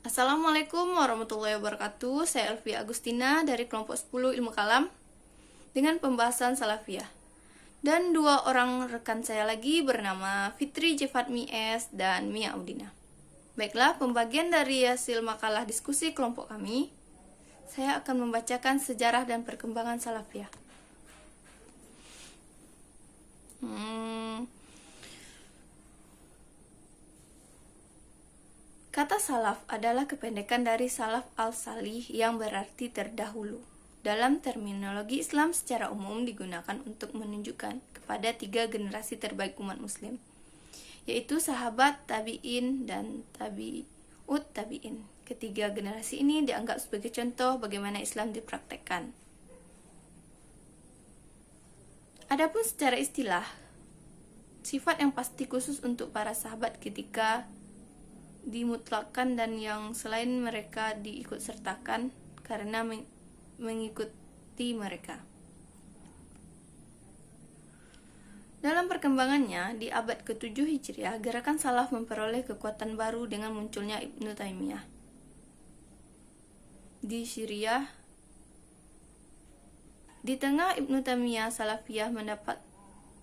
Assalamualaikum warahmatullahi wabarakatuh. Saya Elvia Agustina dari kelompok 10 Ilmu Kalam dengan pembahasan Salafiyah. Dan dua orang rekan saya lagi bernama Fitri Jefatmi S dan Mia Audina. Baiklah, pembagian dari hasil makalah diskusi kelompok kami, saya akan membacakan sejarah dan perkembangan Salafiyah. Kata salaf adalah kependekan dari salaf al-salih yang berarti terdahulu. Dalam terminologi Islam secara umum digunakan untuk menunjukkan kepada 3 generasi terbaik umat muslim, yaitu sahabat, tabi'in, dan tabi'ut tabi'in. Ketiga generasi ini dianggap sebagai contoh bagaimana Islam dipraktekkan. Adapun secara istilah, sifat yang pasti khusus untuk para sahabat ketika dimutlakkan dan yang selain mereka diikut sertakan karena mengikuti mereka. Dalam perkembangannya, di abad ke-7 Hijriah, gerakan salaf memperoleh kekuatan baru dengan munculnya Ibnu Taimiyah di Syria. Di tengah Ibnu Taimiyah, Salafiyah mendapat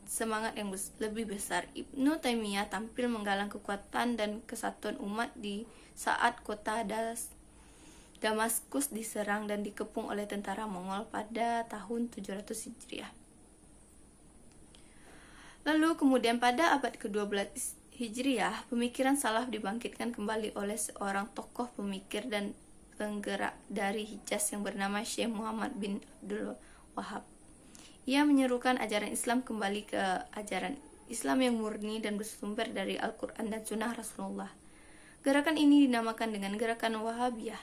semangat yang lebih besar. Ibnu Taimiyah tampil menggalang kekuatan dan kesatuan umat di saat kota Damaskus diserang dan dikepung oleh tentara Mongol pada tahun 700 Hijriah. Lalu kemudian pada abad ke-12 Hijriah, pemikiran salaf dibangkitkan kembali oleh seorang tokoh pemikir dan penggerak dari Hijaz yang bernama Syekh Muhammad bin Abdul Wahhab. Ia menyerukan ajaran Islam kembali ke ajaran Islam yang murni dan bersumber dari Al-Quran dan Sunnah Rasulullah. Gerakan ini dinamakan dengan gerakan Wahabiyah.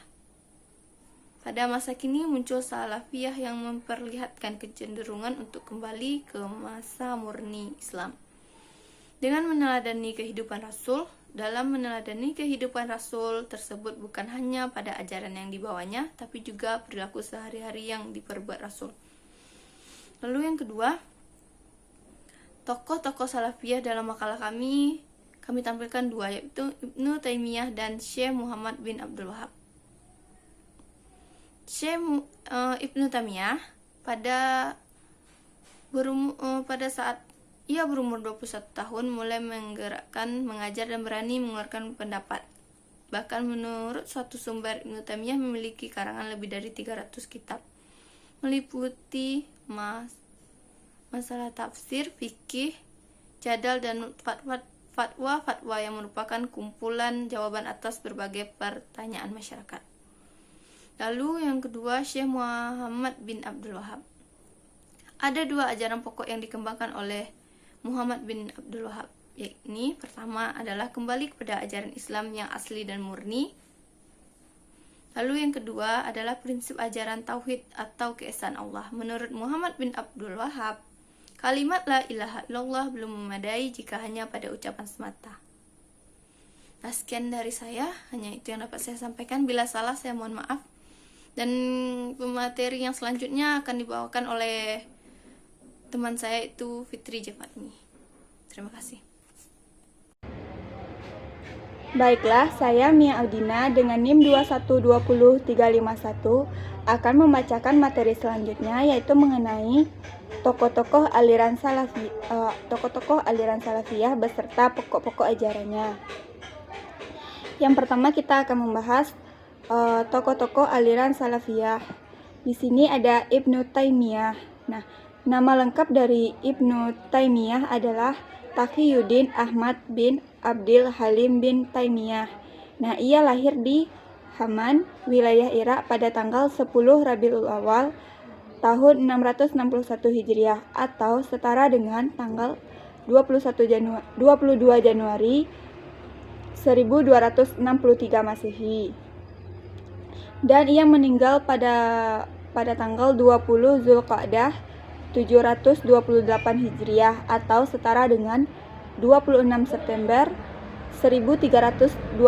Pada masa kini muncul Salafiyah yang memperlihatkan kecenderungan untuk kembali ke masa murni Islam. Dengan meneladani kehidupan Rasul, dalam meneladani kehidupan Rasul tersebut bukan hanya pada ajaran yang dibawanya, tapi juga perilaku sehari-hari yang diperbuat Rasul. Lalu yang kedua, tokoh-tokoh Salafiyah dalam makalah kami tampilkan dua, yaitu Ibnu Taimiyah dan Syekh Muhammad bin Abdul Wahhab. Ibnu Taimiyah pada saat ia berumur 21 tahun mulai menggerakkan, mengajar dan berani mengeluarkan pendapat. Bahkan menurut suatu sumber, Ibnu Taimiyah memiliki karangan lebih dari 300 kitab, meliputi masalah tafsir, fikih, jadal, dan fatwa yang merupakan kumpulan jawaban atas berbagai pertanyaan masyarakat. Lalu yang kedua, Syekh Muhammad bin Abdul Wahhab. Ada dua ajaran pokok yang dikembangkan oleh Muhammad bin Abdul Wahhab, yakni pertama adalah kembali kepada ajaran Islam yang asli dan murni. Lalu yang kedua adalah prinsip ajaran tauhid atau keesaan Allah. Menurut Muhammad bin Abdul Wahhab, kalimat la ilaha illallah belum memadai jika hanya pada ucapan semata. Nah, sekian dari saya, hanya itu yang dapat saya sampaikan. Bila salah saya mohon maaf. Dan pemateri yang selanjutnya akan dibawakan oleh teman saya, itu Fitri Jefatmi. Terima kasih. Baiklah, saya Mia Audina dengan NIM 2120351 akan membacakan materi selanjutnya, yaitu mengenai tokoh-tokoh aliran Salafiyah beserta pokok-pokok ajarannya. Yang pertama kita akan membahas tokoh-tokoh aliran Salafiyah. Di sini ada Ibnu Taimiyah. Nah, nama lengkap dari Ibnu Taimiyah adalah Taqiyuddin Ahmad bin Abdil Halim bin Taimiyah. Nah, ia lahir di Haman, wilayah Irak pada tanggal 10 Rabiul Awal tahun 661 Hijriah atau setara dengan tanggal 22 Januari 1263 Masehi. Dan ia meninggal pada tanggal 20 Zulqa'dah 728 Hijriah atau setara dengan 26 September 1328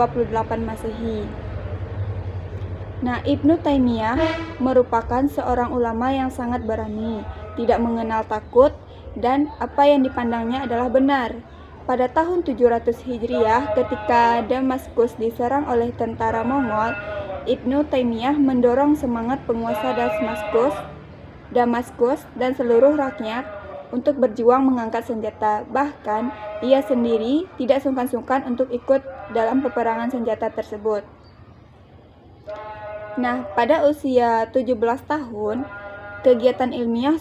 Masehi. Nah, Ibnu Taimiyah merupakan seorang ulama yang sangat berani, tidak mengenal takut, dan apa yang dipandangnya adalah benar. Pada tahun 700 Hijriah, ketika Damaskus diserang oleh tentara Mongol, Ibnu Taimiyah mendorong semangat penguasa Damaskus dan seluruh rakyat untuk berjuang mengangkat senjata. Bahkan, ia sendiri tidak sungkan-sungkan untuk ikut dalam peperangan senjata tersebut. Nah, pada usia 17 tahun, kegiatan ilmiahnya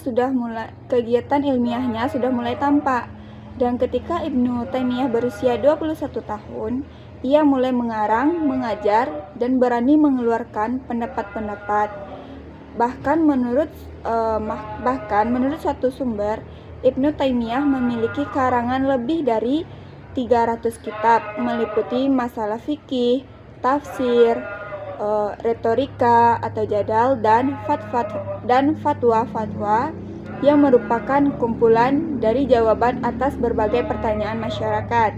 sudah mulai tampak. Dan ketika Ibnu Taimiyah berusia 21 tahun, ia mulai mengarang, mengajar, dan berani mengeluarkan pendapat-pendapat. Bahkan menurut suatu sumber, Ibnu Taimiyah memiliki karangan lebih dari 300 kitab, meliputi masalah fikih, tafsir, retorika atau jadal, dan fatwa-fatwa yang merupakan kumpulan dari jawaban atas berbagai pertanyaan masyarakat.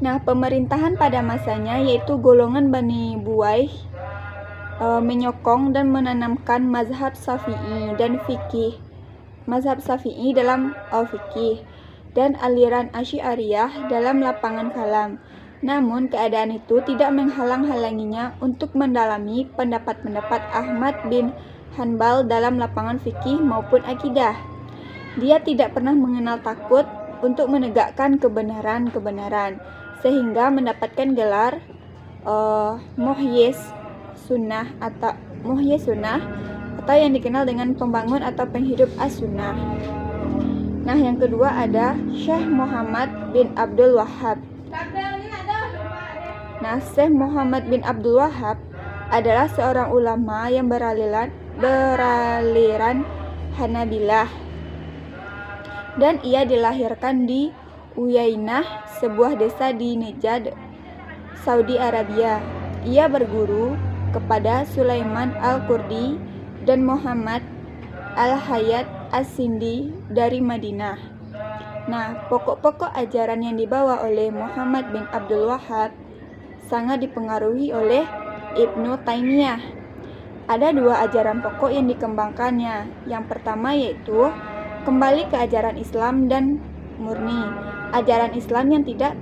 Nah, pemerintahan pada masanya, yaitu golongan Bani Buwaih, menyokong dan menanamkan mazhab Syafi'i dalam fikih dan aliran Asy'ariyah dalam lapangan kalam. Namun, keadaan itu tidak menghalang-halanginya untuk mendalami pendapat-pendapat Ahmad bin Hanbal dalam lapangan fikih maupun akidah. Dia tidak pernah mengenal takut untuk menegakkan kebenaran, sehingga mendapatkan gelar Muhyi Sunnah atau yang dikenal dengan pembangun atau penghidup as-sunnah. Nah, yang kedua ada Syekh Muhammad bin Abdul Wahhab. Nah, Syekh Muhammad bin Abdul Wahhab adalah seorang ulama yang beraliran Hanabilah, dan ia dilahirkan di Uyainah, sebuah desa di Najd, Saudi Arabia. Ia berguru kepada Sulaiman Al-Qurdi dan Muhammad Al-Hayat As-Sindi dari Madinah. Nah, pokok-pokok ajaran yang dibawa oleh Muhammad bin Abdul Wahhab sangat dipengaruhi oleh Ibnu Taimiyah. Ada dua ajaran pokok yang dikembangkannya. Yang pertama yaitu kembali ke ajaran Islam dan murni, ajaran Islam yang tidak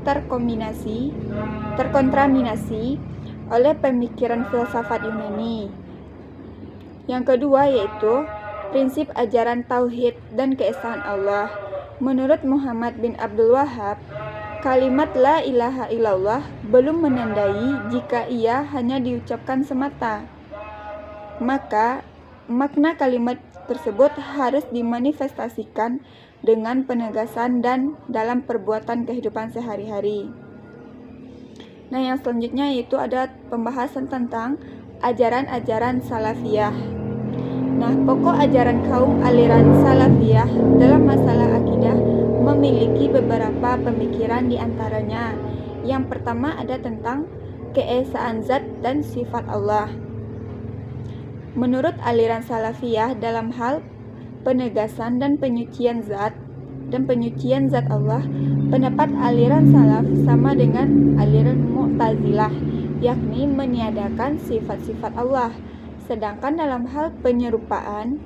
terkontaminasi oleh pemikiran filsafat Yunani. Yang kedua yaitu prinsip ajaran tauhid dan keesaan Allah. Menurut Muhammad bin Abdul Wahhab, kalimat la ilaha illallah belum menandai jika ia hanya diucapkan semata. Maka makna kalimat tersebut harus dimanifestasikan dengan penegasan dan dalam perbuatan kehidupan sehari-hari. Nah, yang selanjutnya yaitu ada pembahasan tentang ajaran-ajaran salafiyah. Nah, pokok ajaran kaum aliran salafiyah dalam masalah akidah memiliki beberapa pemikiran di antaranya. Yang pertama ada tentang keesaan zat dan sifat Allah. Menurut aliran salafiyah, dalam hal penegasan dan penyucian zat Allah, pendapat aliran salaf sama dengan aliran Mu'tazilah, yakni meniadakan sifat-sifat Allah. Sedangkan dalam hal penyerupaan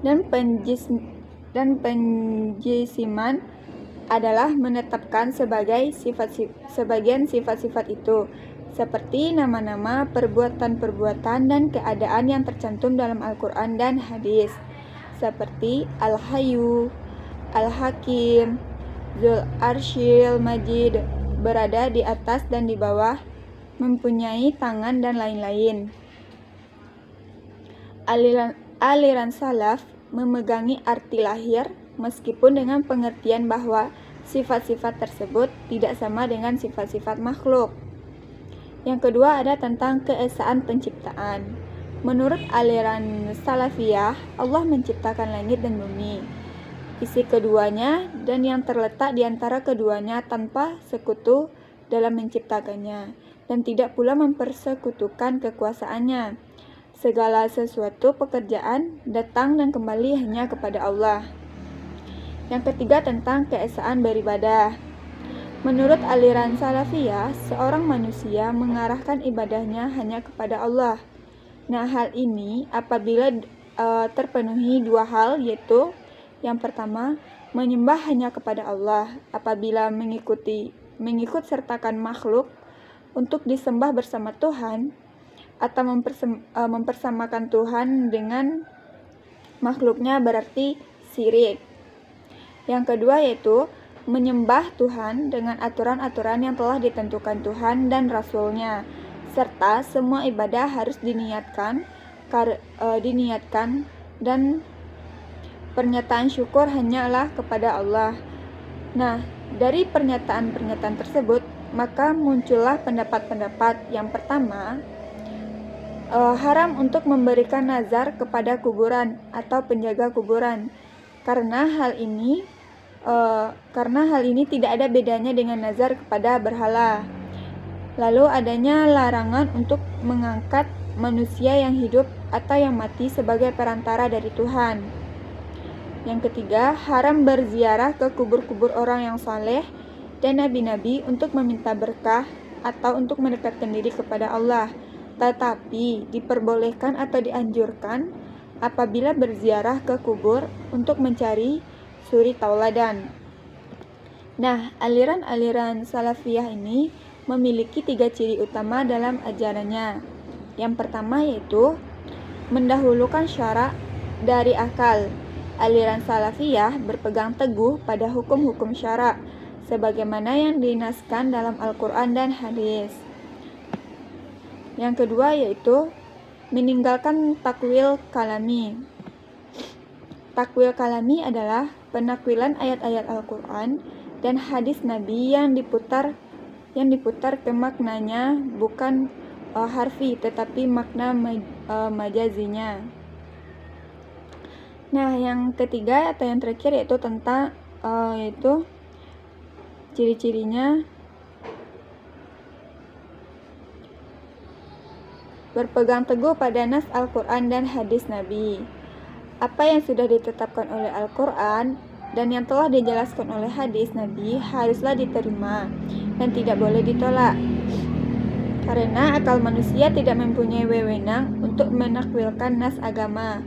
dan penjisiman adalah menetapkan sebagian sifat-sifat itu, seperti nama-nama, perbuatan-perbuatan, dan keadaan yang tercantum dalam Al-Quran dan hadis, seperti Al-Hayyu, Al-Hakim, Dzul Arsyil Majid, berada di atas dan di bawah, mempunyai tangan, dan lain-lain. Aliran salaf memegangi arti lahir meskipun dengan pengertian bahwa sifat-sifat tersebut tidak sama dengan sifat-sifat makhluk. Yang kedua ada tentang keesaan penciptaan. Menurut aliran salafiyah, Allah menciptakan langit dan bumi, isi keduanya, dan yang terletak di antara keduanya tanpa sekutu dalam menciptakannya, dan tidak pula mempersekutukan kekuasaannya. Segala sesuatu pekerjaan datang dan kembali hanya kepada Allah. Yang ketiga tentang keesaan beribadah. Menurut aliran salafiyah, seorang manusia mengarahkan ibadahnya hanya kepada Allah. Nah, hal ini apabila terpenuhi dua hal, yaitu Yang pertama, menyembah hanya kepada Allah apabila mengikut sertakan makhluk untuk disembah bersama Tuhan atau mempersamakan Tuhan dengan makhluknya berarti syirik. Yang kedua yaitu menyembah Tuhan dengan aturan-aturan yang telah ditentukan Tuhan dan Rasul-Nya, serta semua ibadah harus diniatkan dan pernyataan syukur hanyalah kepada Allah. Nah, dari pernyataan-pernyataan tersebut, maka muncullah pendapat-pendapat. Yang pertama, haram untuk memberikan nazar kepada kuburan atau penjaga kuburan, karena hal ini tidak ada bedanya dengan nazar kepada berhala. Lalu adanya larangan untuk mengangkat manusia yang hidup atau yang mati sebagai perantara dari Tuhan. Yang ketiga, haram berziarah ke kubur-kubur orang yang saleh dan nabi-nabi untuk meminta berkah atau untuk mendekatkan diri kepada Allah. Tetapi diperbolehkan atau dianjurkan apabila berziarah ke kubur untuk mencari suri tauladan. Nah, aliran-aliran salafiyah ini memiliki 3 ciri utama dalam ajarannya. Yang pertama yaitu mendahulukan syara dari akal. Aliran salafiyah berpegang teguh pada hukum-hukum syara sebagaimana yang dinaskan dalam Al-Quran dan hadis. Yang kedua yaitu meninggalkan takwil kalami. Takwil kalami adalah penakwilan ayat-ayat Al-Quran dan hadis Nabi yang diputar ke maknanya bukan harfi tetapi makna majazinya. Nah, yang ketiga atau yang terakhir yaitu tentang yaitu ciri-cirinya berpegang teguh pada nas Al-Quran dan hadis Nabi. Apa yang sudah ditetapkan oleh Al-Quran dan yang telah dijelaskan oleh hadis Nabi haruslah diterima dan tidak boleh ditolak. Karena akal manusia tidak mempunyai wewenang untuk menakwilkan nas agama.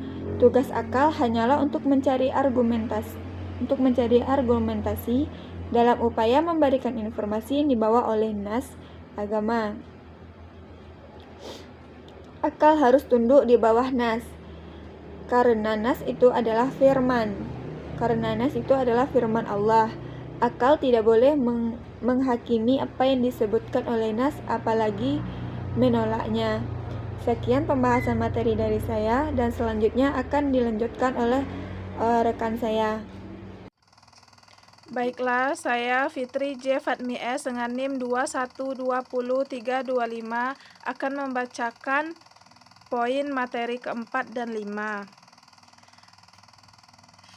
Tugas akal hanyalah untuk mencari argumentasi dalam upaya memberikan informasi yang dibawa oleh nas agama. Akal harus tunduk di bawah nas. Karena nas itu adalah firman Allah. Akal tidak boleh menghakimi apa yang disebutkan oleh nas, apalagi menolaknya. Sekian pembahasan materi dari saya, dan selanjutnya akan dilanjutkan oleh rekan saya. Baiklah, saya Fitri J. Fatmi S. dengan NIM 2120325 akan membacakan poin materi keempat dan 5.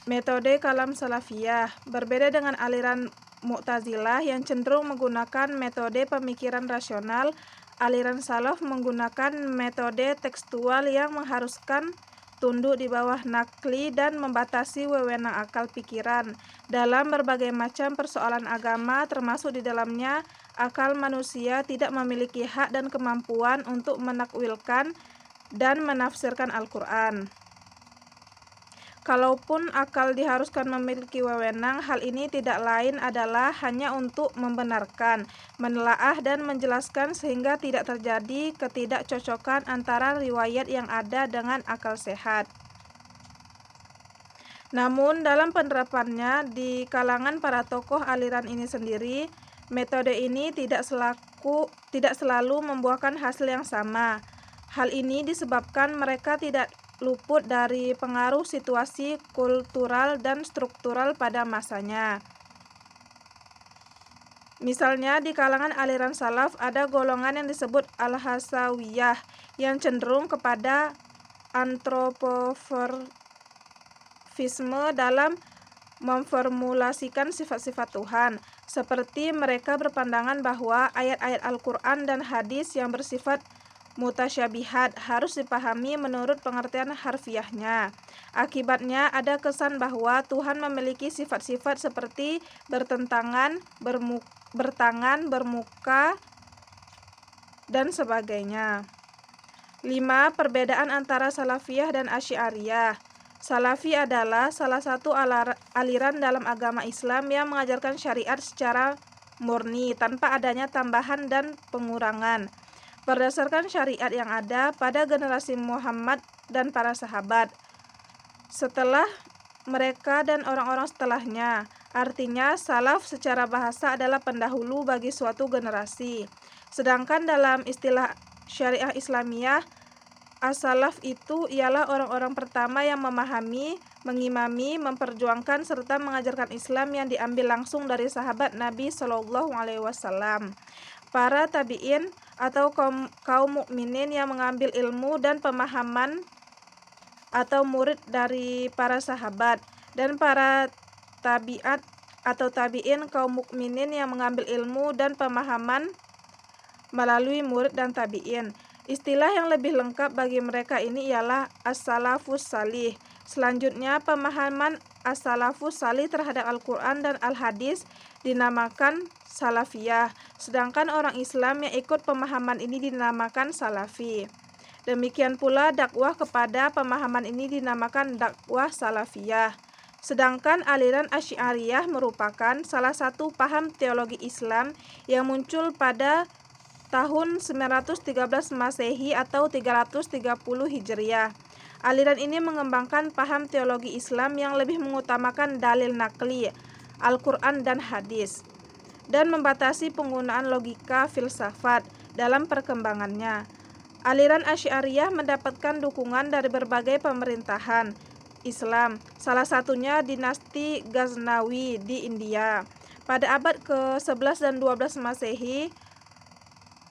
Metode kalam salafiyah berbeda dengan aliran Mu'tazilah yang cenderung menggunakan metode pemikiran rasional. Aliran salaf menggunakan metode tekstual yang mengharuskan tunduk di bawah nakli dan membatasi wewenang akal pikiran dalam berbagai macam persoalan agama, termasuk di dalamnya akal manusia tidak memiliki hak dan kemampuan untuk menakwilkan dan menafsirkan Al-Quran. Kalaupun akal diharuskan memiliki wewenang, hal ini tidak lain adalah hanya untuk membenarkan, menelaah dan menjelaskan sehingga tidak terjadi ketidakcocokan antara riwayat yang ada dengan akal sehat. Namun dalam penerapannya di kalangan para tokoh aliran ini sendiri, metode ini tidak selalu membuahkan hasil yang sama. Hal ini disebabkan mereka tidak luput dari pengaruh situasi kultural dan struktural pada masanya. Misalnya di kalangan aliran salaf ada golongan yang disebut al-hasawiyah yang cenderung kepada antropomorfisme dalam memformulasikan sifat-sifat Tuhan, seperti mereka berpandangan bahwa ayat-ayat Al-Quran dan hadis yang bersifat mutasyabihat harus dipahami menurut pengertian harfiahnya. Akibatnya ada kesan bahwa Tuhan memiliki sifat-sifat seperti bertentangan, bertangan, bermuka, dan sebagainya. 5. Perbedaan antara salafiyah dan asy'ariyah. Salafi adalah salah satu aliran dalam agama Islam yang mengajarkan syariat secara murni tanpa adanya tambahan dan pengurangan, berdasarkan syariat yang ada pada generasi Muhammad dan para sahabat setelah mereka dan orang-orang setelahnya. Artinya, salaf secara bahasa adalah pendahulu bagi suatu generasi. Sedangkan dalam istilah syariah Islamiyah, as-salaf itu ialah orang-orang pertama yang memahami, mengimami, memperjuangkan serta mengajarkan Islam yang diambil langsung dari sahabat Nabi Shallallahu Alaihi Wasallam, para tabi'in atau kaum mukminin yang mengambil ilmu dan pemahaman atau murid dari para sahabat, dan para tabi'at atau tabi'in kaum mukminin yang mengambil ilmu dan pemahaman melalui murid dan tabi'in. Istilah yang lebih lengkap bagi mereka ini ialah as-salafus salih. Selanjutnya, pemahaman as-salafus salih terhadap Al-Quran dan Al-Hadis dinamakan salafiyah, sedangkan orang Islam yang ikut pemahaman ini dinamakan salafi. Demikian pula dakwah kepada pemahaman ini dinamakan dakwah salafiyah. Sedangkan aliran Asy'ariyah merupakan salah satu paham teologi Islam yang muncul pada tahun 913 Masehi atau 330 Hijriah. Aliran ini mengembangkan paham teologi Islam yang lebih mengutamakan dalil nakli, Al-Quran dan hadis, dan membatasi penggunaan logika filsafat dalam perkembangannya. Aliran Asy'ariyah mendapatkan dukungan dari berbagai pemerintahan Islam, salah satunya dinasti Ghaznawi di India pada abad ke-11 dan 12 Masehi.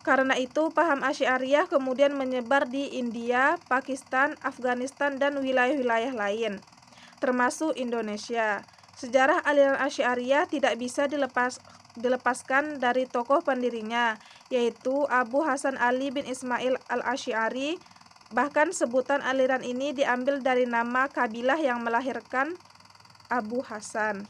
Karena itu, paham Asy'ariyah kemudian menyebar di India, Pakistan, Afghanistan, dan wilayah-wilayah lain, termasuk Indonesia. Sejarah aliran Asy'ariyah tidak bisa dilepaskan dari tokoh pendirinya, yaitu Abu Hasan Ali bin Ismail al-Asy'ari. Bahkan sebutan aliran ini diambil dari nama kabilah yang melahirkan Abu Hasan.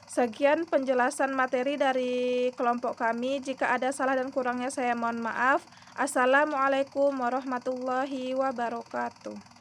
Sekian penjelasan materi dari kelompok kami. Jika ada salah dan kurangnya saya mohon maaf. Assalamualaikum warahmatullahi wabarakatuh.